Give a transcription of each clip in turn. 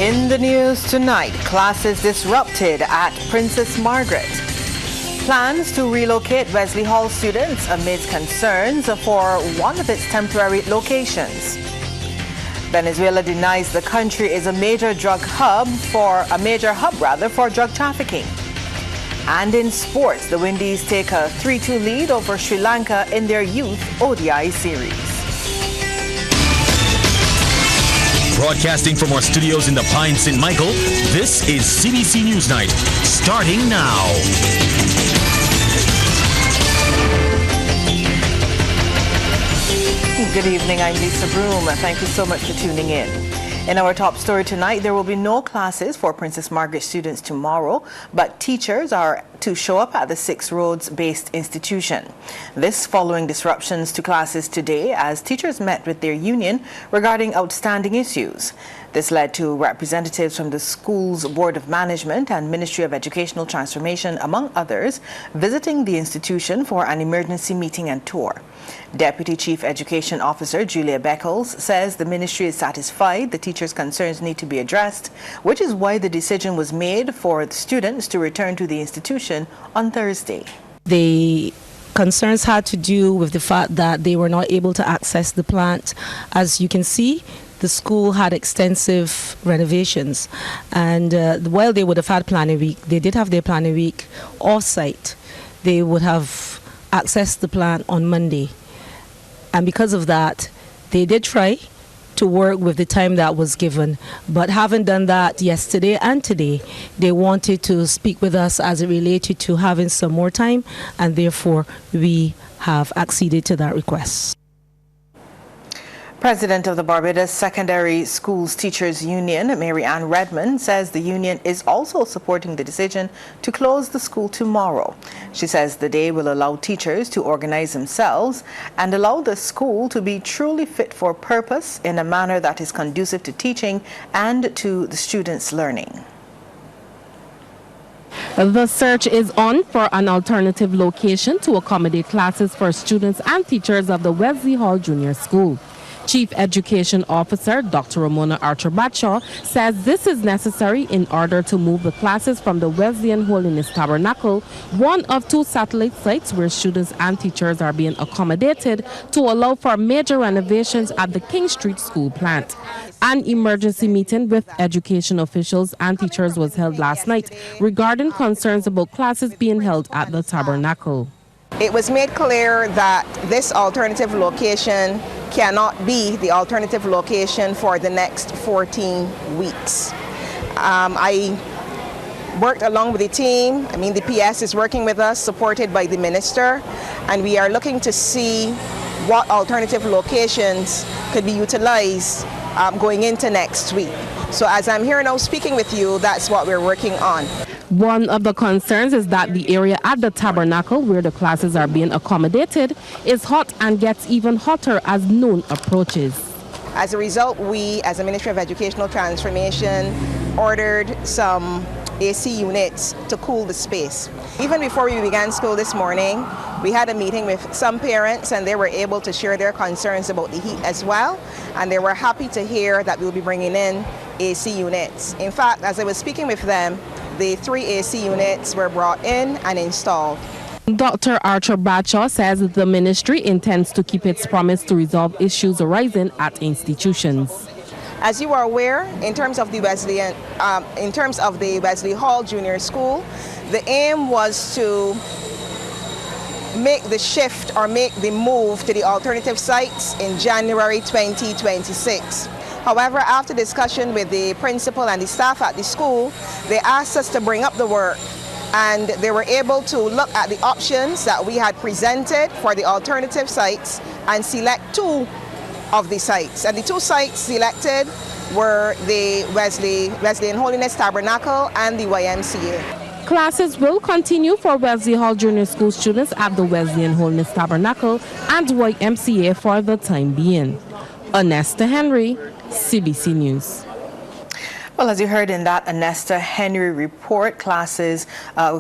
In the news tonight, classes disrupted at Princess Margaret. Plans to relocate Wesley Hall students amidst concerns for one of its temporary locations. Venezuela denies the country is a major hub for drug trafficking. And in sports, the Windies take a 3-2 lead over Sri Lanka in their Youth ODI Series. Broadcasting from our studios in the Pine St. Michael, this is CBC NewsNight, starting now. Good evening, I'm Lisa Broom. Thank you so much for tuning in. In our top story tonight, there will be no classes for Princess Margaret students tomorrow, but teachers are to show up at the Six Roads-based institution. This following disruptions to classes today as teachers met with their union regarding outstanding issues. This led to representatives from the school's Board of Management and Ministry of Educational Transformation, among others, visiting the institution for an emergency meeting and tour. Deputy Chief Education Officer Julia Beckles says the ministry is satisfied the teachers' concerns need to be addressed, which is why the decision was made for the students to return to the institution on Thursday. The concerns had to do with the fact that they were not able to access the plant. As you can see, the school had extensive renovations, and while they would have had planning week, they did have their planning week off-site. They would have accessed the plant on Monday, and because of that, they did try to work with the time that was given, but having done that yesterday and today, they wanted to speak with us as it related to having some more time, and therefore we have acceded to that request. President of the Barbados Secondary Schools Teachers Union, Mary Ann Redmond, says the union is also supporting the decision to close the school tomorrow. She says the day will allow teachers to organize themselves and allow the school to be truly fit for purpose in a manner that is conducive to teaching and to the students' learning. The search is on for an alternative location to accommodate classes for students and teachers of the Wesley Hall Junior School. Chief Education Officer Dr. Ramona Archer-Bradshaw says this is necessary in order to move the classes from the Wesleyan Holiness Tabernacle, one of two satellite sites where students and teachers are being accommodated, to allow for major renovations at the King Street School plant. An emergency meeting with education officials and teachers was held last night regarding concerns about classes being held at the Tabernacle. It was made clear that this alternative location cannot be the alternative location for the next 14 weeks. I worked along with the team. The PS is working with us, supported by the minister, and we are looking to see what alternative locations could be utilized going into next week. So as I'm here now speaking with you, that's what we're working on. One of the concerns is that the area at the Tabernacle where the classes are being accommodated is hot and gets even hotter as noon approaches. As a result, we, as a Ministry of Educational Transformation, ordered some AC units to cool the space. Even before we began school this morning, we had a meeting with some parents, and they were able to share their concerns about the heat as well, and they were happy to hear that we'll be bringing in AC units. In fact, as I was speaking with them, the 3 AC units were brought in and installed. Dr. Archer-Bradshaw says the ministry intends to keep its promise to resolve issues arising at institutions. As you are aware, in terms of the Wesley Hall Junior School, the aim was to make the shift or make the move to the alternative sites in January 2026. However, after discussion with the principal and the staff at the school, they asked us to bring up the work, and they were able to look at the options that we had presented for the alternative sites and select 2 of the sites. And the 2 sites selected were the Wesleyan Holiness Tabernacle and the YMCA. Classes will continue for Wesley Hall Junior School students at the Wesleyan Holiness Tabernacle and YMCA for the time being. Anesta Henry, CBC News. Well, as you heard in that Anesta Henry report, classes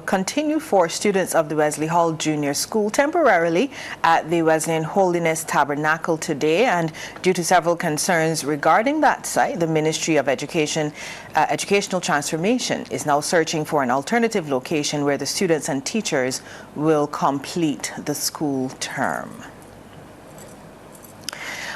continue for students of the Wesley Hall Junior School temporarily at the Wesleyan Holiness Tabernacle today. And due to several concerns regarding that site, the Ministry of Education, Educational Transformation is now searching for an alternative location where the students and teachers will complete the school term.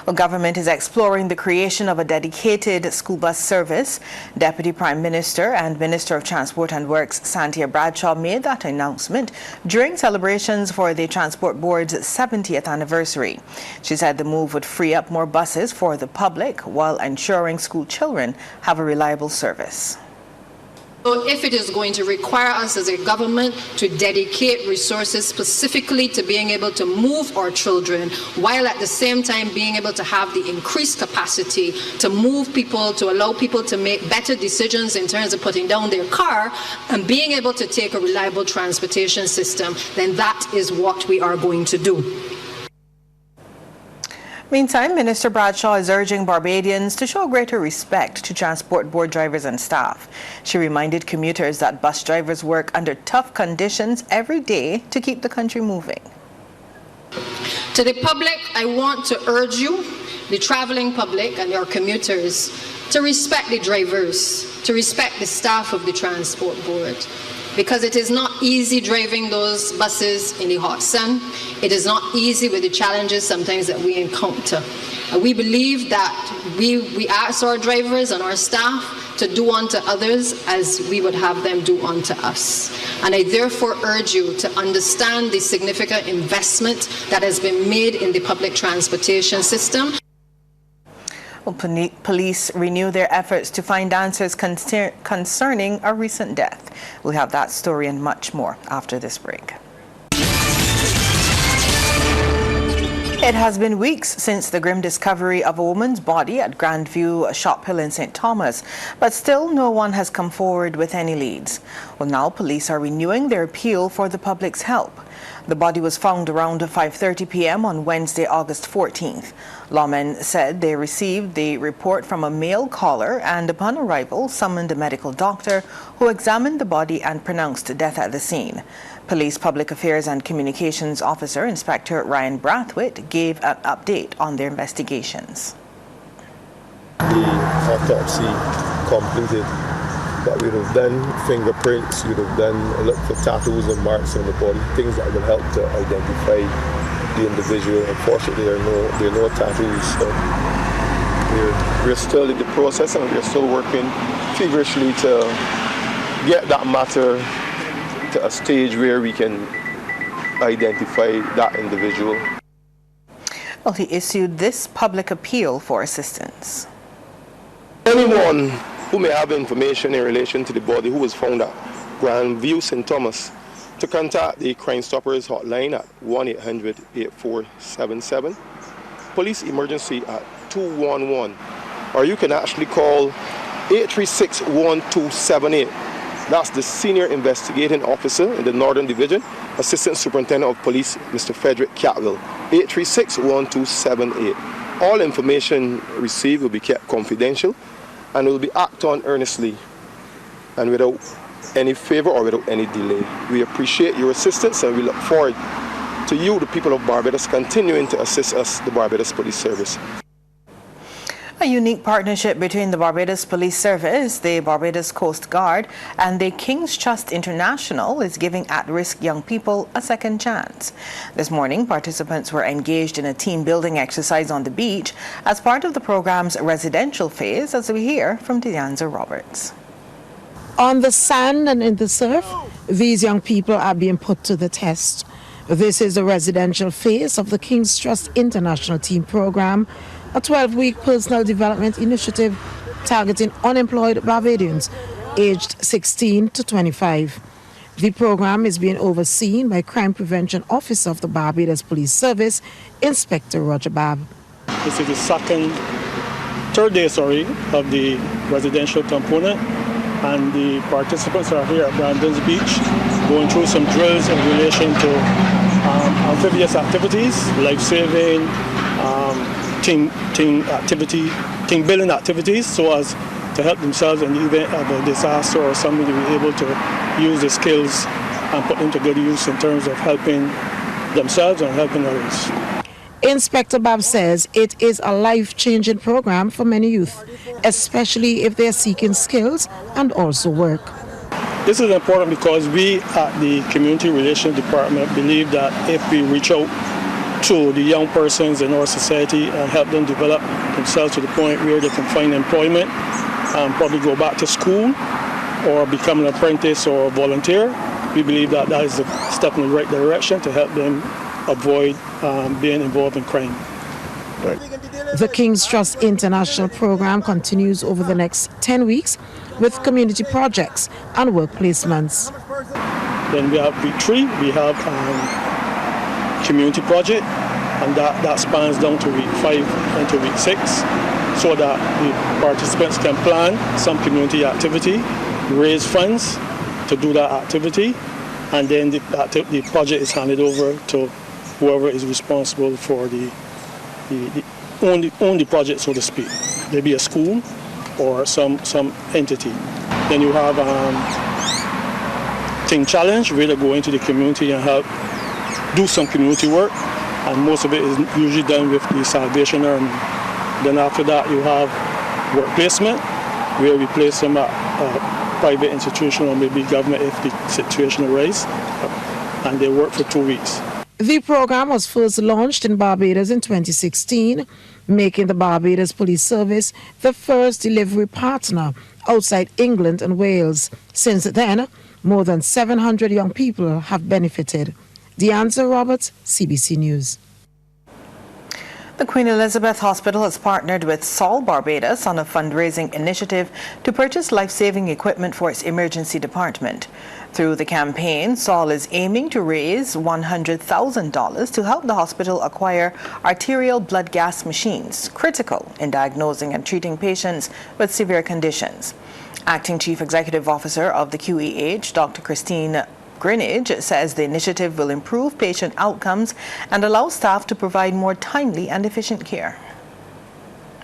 Well, government is exploring the creation of a dedicated school bus service. Deputy Prime Minister and Minister of Transport and Works Santia Bradshaw made that announcement during celebrations for the Transport Board's 70th anniversary. She said the move would free up more buses for the public while ensuring school children have a reliable service. So if it is going to require us as a government to dedicate resources specifically to being able to move our children, while at the same time being able to have the increased capacity to move people, to allow people to make better decisions in terms of putting down their car and being able to take a reliable transportation system, then that is what we are going to do. Meantime, Minister Bradshaw is urging Barbadians to show greater respect to Transport Board drivers and staff. She reminded commuters that bus drivers work under tough conditions every day to keep the country moving. To the public, I want to urge you, the traveling public and your commuters, to respect the drivers, to respect the staff of the Transport Board. Because it is not easy driving those buses in the hot sun. It is not easy with the challenges sometimes that we encounter. We believe that we ask our drivers and our staff to do unto others as we would have them do unto us. And I therefore urge you to understand the significant investment that has been made in the public transportation system. Well, police renew their efforts to find answers concerning a recent death. We'll have that story and much more after this break. It has been weeks since the grim discovery of a woman's body at Grandview Shop Hill in St. Thomas, but still no one has come forward with any leads. Well, now police are renewing their appeal for the public's help. The body was found around 5:30 p.m. on Wednesday, August 14th. Lawmen said they received the report from a male caller and upon arrival summoned a medical doctor who examined the body and pronounced death at the scene. Police Public Affairs and Communications Officer Inspector Ryan Brathwaite gave an update on their investigations. The autopsy completed, but we would have done fingerprints, we would have done a look for tattoos and marks on the body, things that would help to identify the individual. Unfortunately, there are no tattoos, so we're still in the process and we're still working feverishly to get that matter to a stage where we can identify that individual. Well, he issued this public appeal for assistance. Anyone who may have information in relation to the body who was found at Grandview St. Thomas to contact the Crime Stoppers hotline at 1-800-8477, police emergency at 211, or you can actually call 836-1278. That's the Senior Investigating Officer in the Northern Division, Assistant Superintendent of Police, Mr. Frederick Catwell, 836-1278. All information received will be kept confidential and will be acted on earnestly and without any favor or without any delay. We appreciate your assistance and we look forward to you, the people of Barbados, continuing to assist us, the Barbados Police Service. A unique partnership between the Barbados Police Service, the Barbados Coast Guard, and the King's Trust International is giving at-risk young people a second chance. This morning, participants were engaged in a team-building exercise on the beach as part of the program's residential phase, as we hear from Deanza Roberts. On the sand and in the surf, these young people are being put to the test. This is the residential phase of the King's Trust International Team Program, a 12-week personal development initiative targeting unemployed Barbadians aged 16 to 25. The program is being overseen by Crime Prevention Officer of the Barbados Police Service, Inspector Roger Babb. This is the third day of the residential component, and the participants are here at Brandon's Beach going through some drills in relation to amphibious activities, life-saving, team building activities, so as to help themselves in the event of a disaster or something, to be able to use the skills and put them to good use in terms of helping themselves and helping others. Inspector Bab says it is a life-changing program for many youth, especially if they are seeking skills and also work. This is important because we at the Community Relations Department believe that if we reach out to the young persons in our society and help them develop themselves to the point where they can find employment and probably go back to school or become an apprentice or a volunteer, we believe that that is a step in the right direction to help them avoid being involved in crime. Right. The King's Trust International Program continues over the next 10 weeks with community projects and work placements. Then we have week 3, we have community project, and that spans down to week 5 and to week 6, so that the participants can plan some community activity, raise funds to do that activity, and then the project is handed over to whoever is responsible for the own the project, so to speak. Maybe a school or some entity. Then you have Team Challenge, where they go into the community and help do some community work, and most of it is usually done with the Salvation Army. Then after that you have work placement, where we place them at a private institution or maybe government if the situation arises, and they work for 2 weeks. The program was first launched in Barbados in 2016, making the Barbados Police Service the first delivery partner outside England and Wales. Since then, more than 700 young people have benefited. Deanza Roberts, CBC News. The Queen Elizabeth Hospital has partnered with Sol Barbados on a fundraising initiative to purchase life-saving equipment for its emergency department. Through the campaign, Sol is aiming to raise $100,000 to help the hospital acquire arterial blood gas machines, critical in diagnosing and treating patients with severe conditions. Acting Chief Executive Officer of the QEH, Dr. Christine Greenidge, says the initiative will improve patient outcomes and allow staff to provide more timely and efficient care.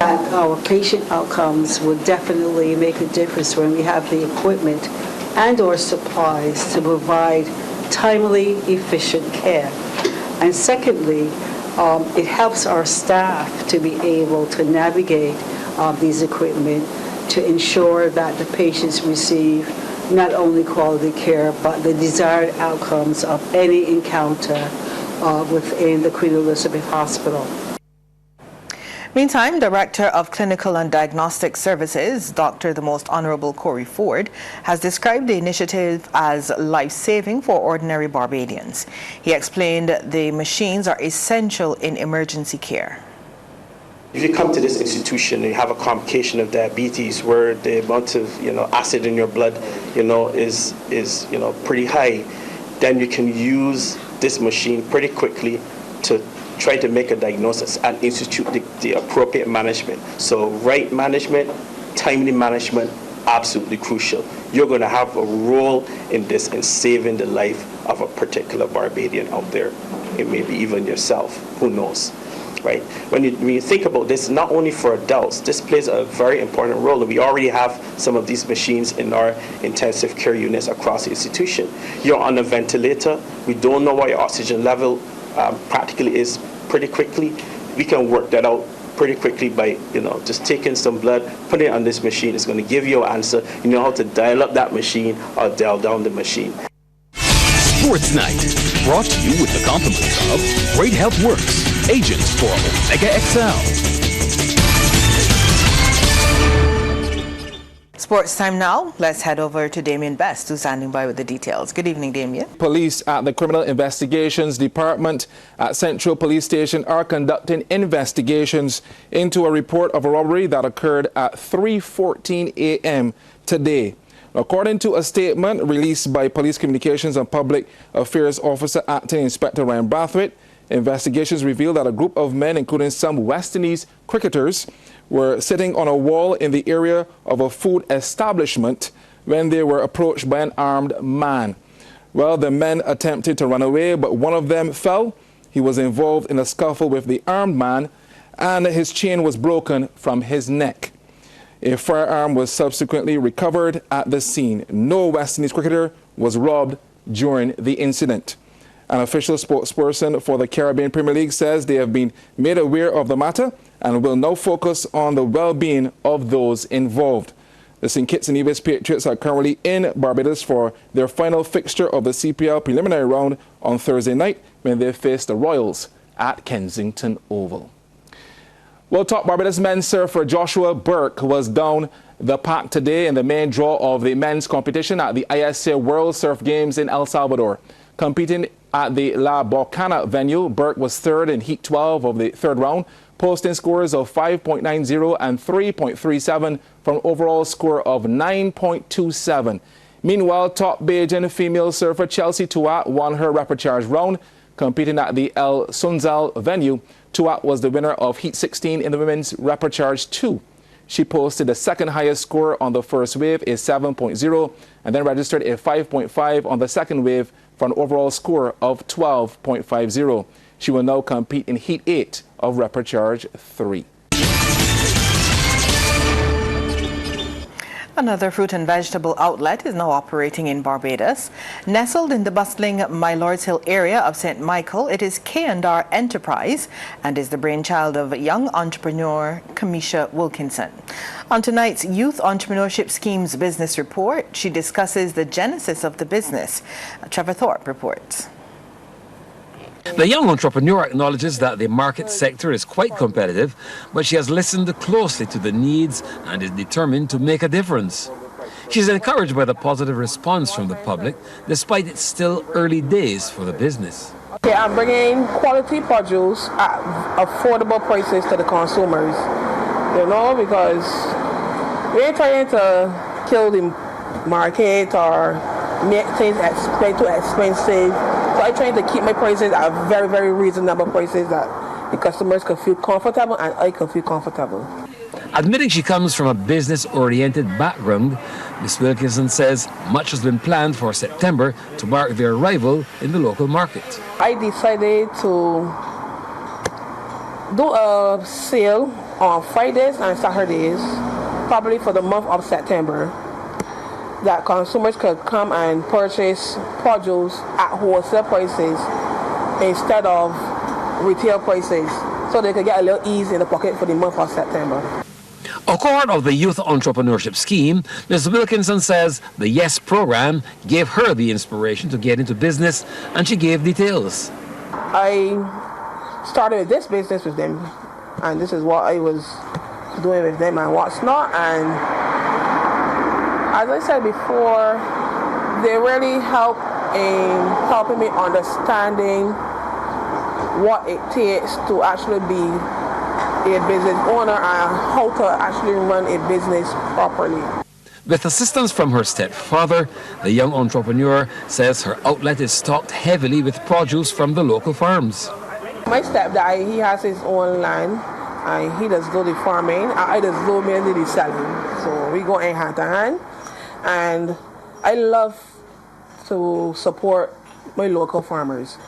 Our patient outcomes will definitely make a difference when we have the equipment and or supplies to provide timely, efficient care. And secondly, it helps our staff to be able to navigate these equipment to ensure that the patients receive not only quality care, but the desired outcomes of any encounter within the Queen Elizabeth Hospital. Meantime, Director of Clinical and Diagnostic Services, Dr. the Most Honorable Corey Ford, has described the initiative as life-saving for ordinary Barbadians. He explained the machines are essential in emergency care. If you come to this institution and you have a complication of diabetes where the amount of acid in your blood is pretty high, then you can use this machine pretty quickly to try to make a diagnosis and institute the appropriate management. So right management, timely management, absolutely crucial. You're going to have a role in this in saving the life of a particular Barbadian out there. It may be even yourself, who knows? Right? When you think about this, not only for adults, this plays a very important role. And we already have some of these machines in our intensive care units across the institution. You're on a ventilator. We don't know what your oxygen level practically is pretty quickly. We can work that out pretty quickly by just taking some blood, putting it on this machine. It's going to give you an answer. You know how to dial up that machine or dial down the machine. Sports Night, brought to you with the compliments of Great Health Works, agents for Omega XL. Sports time now. Let's head over to Damien Best, who's standing by with the details. Good evening, Damien. Police at the Criminal Investigations Department at Central Police Station are conducting investigations into a report of a robbery that occurred at 3:14 a.m. today. According to a statement released by Police Communications and Public Affairs Officer Acting Inspector Ryan Brathwaite, investigations reveal that a group of men, including some West Indies cricketers, were sitting on a wall in the area of a food establishment when they were approached by an armed man. Well, the men attempted to run away, but one of them fell. He was involved in a scuffle with the armed man, and his chain was broken from his neck. A firearm was subsequently recovered at the scene. No West Indies cricketer was robbed during the incident. An official spokesperson for the Caribbean Premier League says they have been made aware of the matter and will now focus on the well-being of those involved. The St. Kitts and Nevis Patriots are currently in Barbados for their final fixture of the CPL preliminary round on Thursday night when they face the Royals at Kensington Oval. Well, top Barbados men's surfer Joshua Burke was down the pack today in the main draw of the men's competition at the ISA World Surf Games in El Salvador. Competing at the La Bocana venue, Burke was third in Heat 12 of the third round, posting scores of 5.90 and 3.37 from an overall score of 9.27. Meanwhile, top Bajan female surfer Chelsea Tuat won her repechage round. Competing at the El Sunzal venue, Tuat was the winner of Heat 16 in the women's repechage 2. She posted the second highest score on the first wave, a 7.0, and then registered a 5.5 on the second wave for an overall score of 12.50. She will now compete in Heat 8 of repechage 3. Another fruit and vegetable outlet is now operating in Barbados. Nestled in the bustling My Lord's Hill area of St. Michael, it is K&R Enterprise and is the brainchild of young entrepreneur Kamisha Wilkinson. On tonight's Youth Entrepreneurship Schemes Business Report, she discusses the genesis of the business. Trevor Thorpe reports. The young entrepreneur acknowledges that the market sector is quite competitive, but she has listened closely to the needs and is determined to make a difference. She's encouraged by the positive response from the public, despite its still early days for the business. Okay, I'm bringing quality produce at affordable prices to the consumers, you know, because we ain't trying to kill the market or make things too expensive. So I'm trying to keep my prices at very, very reasonable prices that the customers can feel comfortable and I can feel comfortable. Admitting she comes from a business-oriented background, Ms. Wilkinson says much has been planned for September to mark their arrival in the local market. I decided to do a sale on Fridays and Saturdays, probably for the month of September, that consumers could come and purchase produce at wholesale prices instead of retail prices, so they could get a little ease in the pocket for the month of September. A cohort of the Youth Entrepreneurship Scheme, Ms. Wilkinson says the YES program gave her the inspiration to get into business, and she gave details. I started this business with them, and this is what I was doing with them and what's not, and as I said before, they really help in helping me understanding what it takes to actually be a business owner and how to actually run a business properly. With assistance from her stepfather, the young entrepreneur says her outlet is stocked heavily with produce from the local farms. My stepdad, he has his own land and he does do the farming and I just do mainly the selling. So we go in hand to hand. And I love to support my local farmers.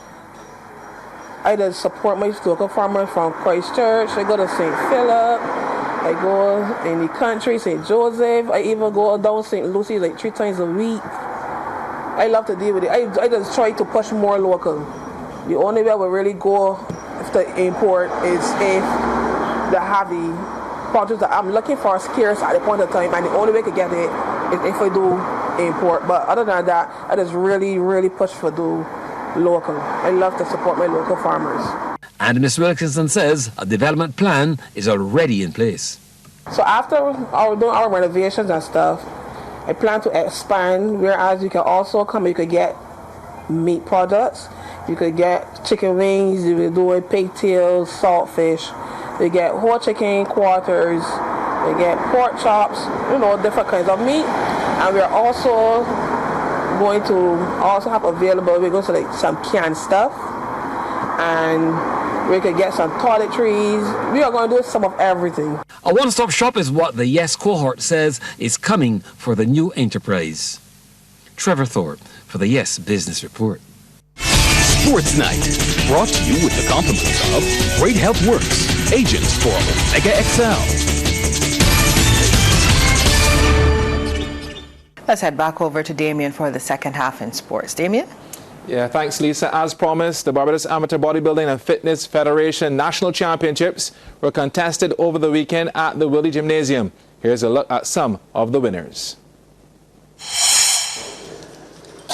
I just support my local farmers from Christchurch. I go to St. Philip. I go in the country, St. Joseph. I even go down St. Lucie like 3 times a week. I love to deal with it. I just try to push more local. The only way I will really go to import is if they have the produce that I'm looking for scarce at the point of time, and the only way to get it if I do import. But other than that, I just really push for do local. I love to support my local farmers. And Ms. Wilkinson says a development plan is already in place. So after doing our renovations and stuff, I plan to expand, whereas you can also come, you could get meat products, you could get chicken wings, you could do pigtails, saltfish, you get whole chicken quarters, you get pork chops, you know, different kinds of meat. And we're also going to also have available, we're going to like some canned stuff, and we could get some toiletries. We are going to do some of everything. A one-stop shop is what the YES cohort says is coming for the new enterprise. Trevor Thorpe for the YES Business Report. Sports Night, brought to you with the compliments of Great Health Works, agents for Omega XL. Let's head back over to Damien for the second half in sports. Damien? Yeah, thanks, Lisa. As promised, the Barbados Amateur Bodybuilding and Fitness Federation National Championships were contested over the weekend at the Wildy Gymnasium. Here's a look at some of the winners.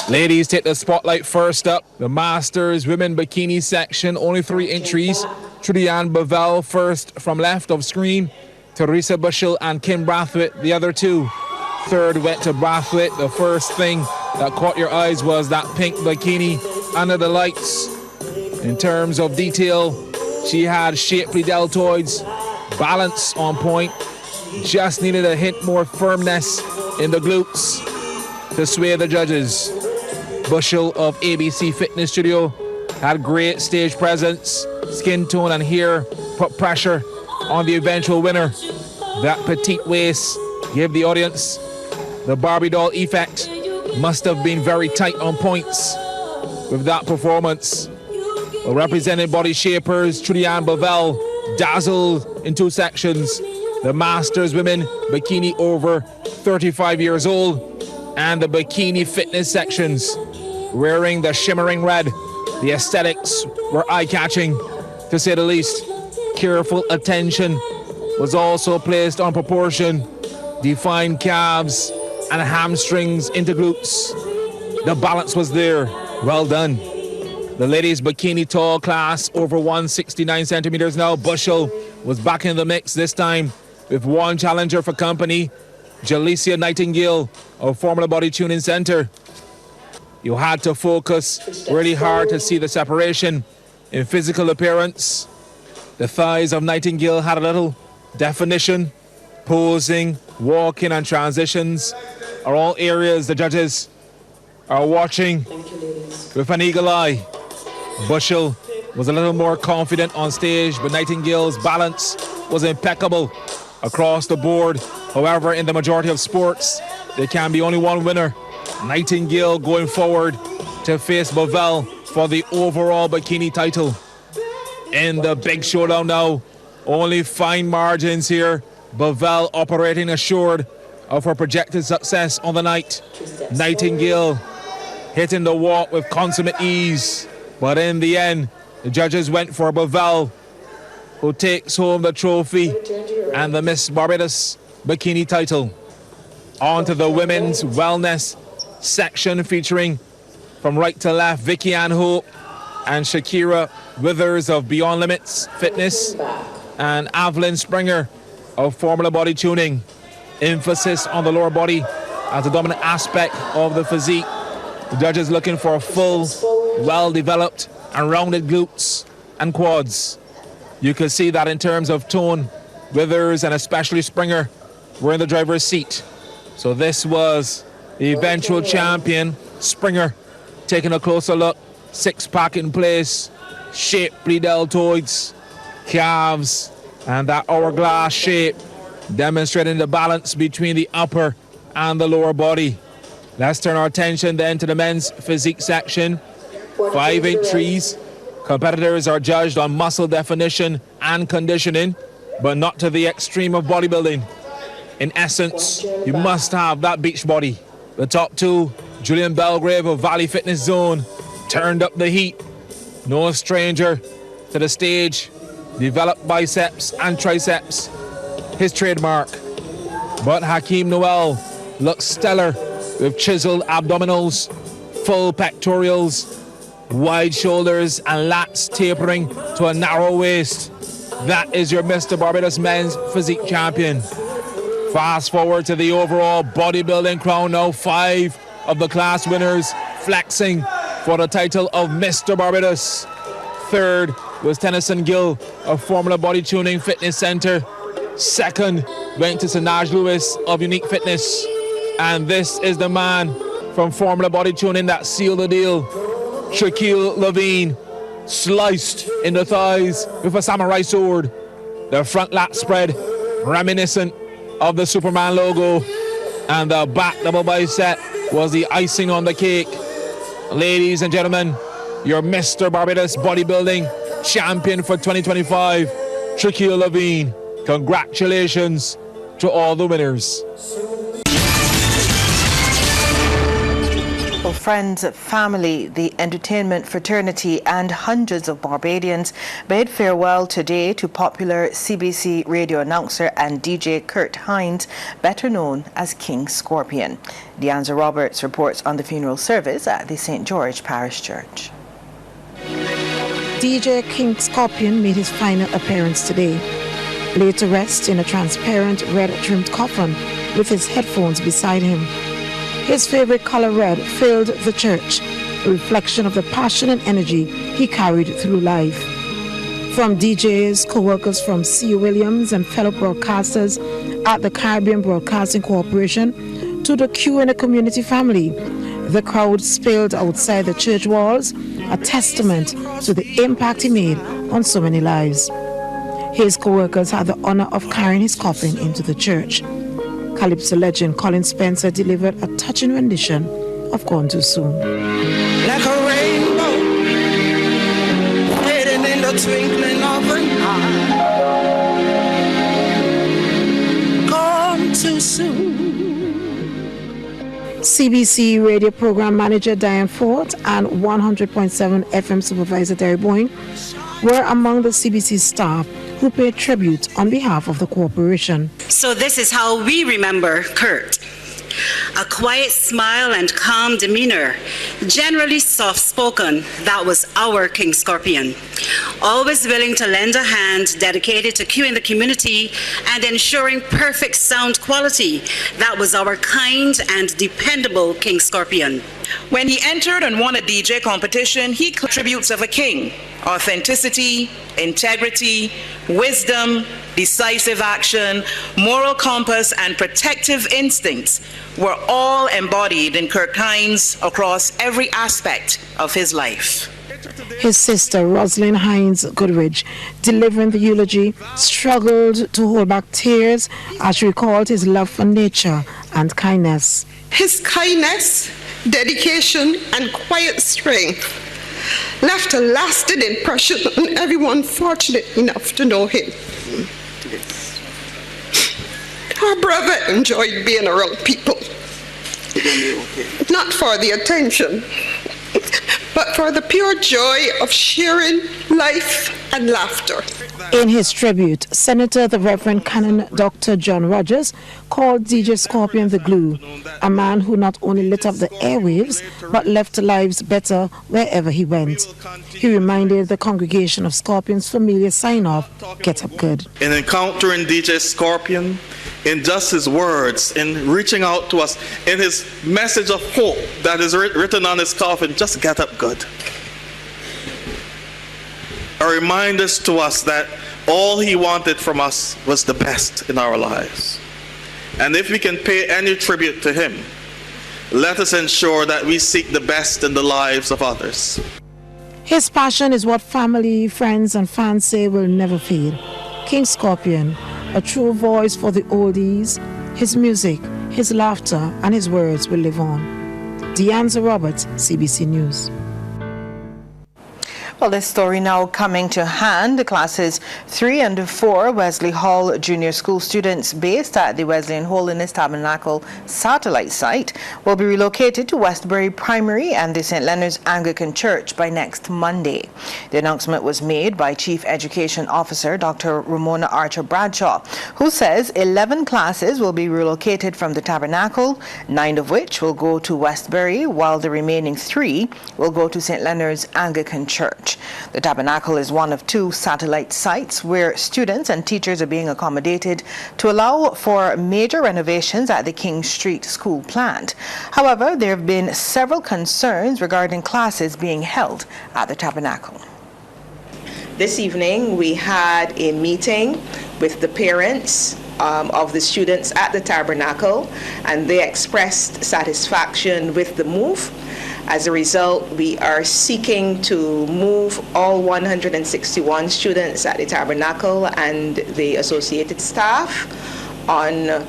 Ladies take the spotlight first up. The Masters Women Bikini section, only 3 entries. Trudy-Ann Bavell first from left of screen. Teresa Bushell and Kim Brathwaite, the other 2. Third went to Brathwaite. The first thing that caught your eyes was that pink bikini under the lights. In terms of detail, she had shapely deltoids, balance on point, just needed a hint more firmness in the glutes to sway the judges. Bushell of ABC Fitness Studio had great stage presence, skin tone and hair put pressure on the eventual winner. That petite waist gave the audience the Barbie doll effect. Must have been very tight on points with that performance. Well, representing body shapers, Trudy-Ann Bavell dazzled in 2 sections. The Masters Women Bikini over 35 years old and the Bikini Fitness sections. Wearing the shimmering red, the aesthetics were eye-catching, to say the least. Careful attention was also placed on proportion, defined calves and hamstrings into glutes. The balance was there. Well done. The ladies' bikini tall class over 169 centimeters now. Bushell was back in the mix this time with 1 challenger for company, Jalicia Nightingale of Formula Body Tuning Center. You had to focus really hard to see the separation in physical appearance. The thighs of Nightingale had a little definition. Posing, walking and transitions are all areas the judges are watching with an eagle eye. Bushell was a little more confident on stage, but Nightingale's balance was impeccable across the board. However, in the majority of sports, there can be only one winner. Nightingale going forward to face Bavell for the overall bikini title. In the big showdown now, only fine margins here. Bavell operating assured of her projected success on the night. Nightingale hitting the walk with consummate ease. But in the end, the judges went for Bavell, who takes home the trophy and the Miss Barbados bikini title. On to the women's wellness section featuring from right to left Vicky Ann Hope and Shakira Withers of Beyond Limits Fitness and Evelyn Springer of Formula Body Tuning. Emphasis on the lower body as the dominant aspect of the physique. The judges looking for full, well-developed and rounded glutes and quads. You can see that in terms of tone, Withers and especially Springer were in the driver's seat. So this was the eventual champion, Springer, taking a closer look. 6-pack in place, shapely deltoids, calves, and that hourglass shape, demonstrating the balance between the upper and the lower body. Let's turn our attention then to the men's physique section. 5 entries. Competitors are judged on muscle definition and conditioning, but not to the extreme of bodybuilding. In essence, you must have that beach body. The top 2, Julian Belgrave of Valley Fitness Zone, turned up the heat. No stranger to the stage. Developed biceps and triceps, his trademark. But Hakeem Noel looks stellar with chiseled abdominals, full pectorals, wide shoulders and lats tapering to a narrow waist. That is your Mr. Barbados men's physique champion. Fast forward to the overall bodybuilding crown now. 5 of the class winners flexing for the title of Mr. Barbados. Third was Tennyson Gill of Formula Body Tuning Fitness Center. Second went to Sinaj Lewis of Unique Fitness. And this is the man from Formula Body Tuning that sealed the deal. Shaquille Levine, sliced in the thighs with a samurai sword. The front lat spread, reminiscent of the Superman logo. And the back double bicep was the icing on the cake. Ladies and gentlemen, your Mr. Barbados bodybuilding champion for 2025, Shaquille Levine. Congratulations to all the winners. Well, friends, family, the entertainment fraternity and hundreds of Barbadians bade farewell today to popular CBC radio announcer and DJ Kurt Hines, better known as King Scorpion. Deanza Roberts reports on the funeral service at the St. George Parish Church. DJ King Scorpion made his final appearance today, laid to rest in a transparent red-trimmed coffin with his headphones beside him. His favorite color red filled the church, a reflection of the passion and energy he carried through life. From DJs, co-workers from C. Williams and fellow broadcasters at the Caribbean Broadcasting Corporation to the Q and the community family, the crowd spilled outside the church walls, a testament to the impact he made on so many lives. His co-workers had the honor of carrying his coffin into the church. Calypso legend Colin Spencer delivered a touching rendition of Gone Too Soon. Like a rainbow, fading in the twinkling of an eye. Gone too soon. CBC radio program manager Diane Fort and 100.7 FM supervisor Terry Boyne were among the CBC staff who paid tribute on behalf of the corporation. So this is how we remember Kurt. A quiet smile and calm demeanor, generally soft-spoken, that was our King Scorpion. Always willing to lend a hand, dedicated to queuing the community and ensuring perfect sound quality, that was our kind and dependable King Scorpion. When he entered and won a DJ competition, he attributes of a king: authenticity, integrity, wisdom, decisive action, moral compass, and protective instincts were all embodied in Kurt Hines across every aspect of his life. His sister, Rosalind Hines Goodridge, delivering the eulogy, struggled to hold back tears as she recalled his love for nature and kindness. His kindness, dedication, and quiet strength left a lasting impression on everyone fortunate enough to know him. Our brother enjoyed being around people, not for the attention, but for the pure joy of sharing life and laughter. In his tribute, Senator the Reverend Canon Dr. John Rogers called DJ Scorpion the glue, a man who not only lit up the airwaves, but left lives better wherever he went. He reminded the congregation of Scorpion's familiar sign-off, "Get up good." In encountering DJ Scorpion, in just his words, in reaching out to us, in his message of hope that is written on his coffin, just get up good. A reminder to us that all he wanted from us was the best in our lives. And if we can pay any tribute to him, let us ensure that we seek the best in the lives of others. His passion is what family, friends, and fans say will never fade. King Scorpion, a true voice for the oldies, his music, his laughter, and his words will live on. Deanza Roberts, CBC News. Well, this story now coming to hand. Classes 3 and 4 Wesley Hall Junior School students based at the Wesley Holiness Tabernacle satellite site will be relocated to Westbury Primary and the St. Leonard's Anglican Church by next Monday. The announcement was made by Chief Education Officer Dr. Ramona Archer Bradshaw, who says 11 classes will be relocated from the Tabernacle, 9 of which will go to Westbury, while the remaining 3 will go to St. Leonard's Anglican Church. The Tabernacle is one of 2 satellite sites where students and teachers are being accommodated to allow for major renovations at the King Street School plant. However, there have been several concerns regarding classes being held at the Tabernacle. This evening, we had a meeting with the parents of the students at the Tabernacle, and they expressed satisfaction with the move. As a result, we are seeking to move all 161 students at the Tabernacle and the associated staff on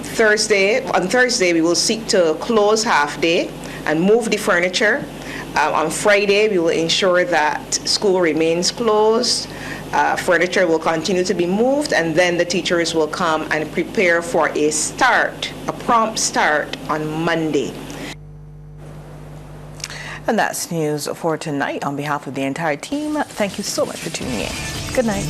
Thursday. On Thursday, we will seek to close half day and move the furniture. On Friday, we will ensure that school remains closed. Furniture will continue to be moved, and then the teachers will come and prepare for a prompt start on Monday. And that's news for tonight. On behalf of the entire team, thank you so much for tuning in. Good night.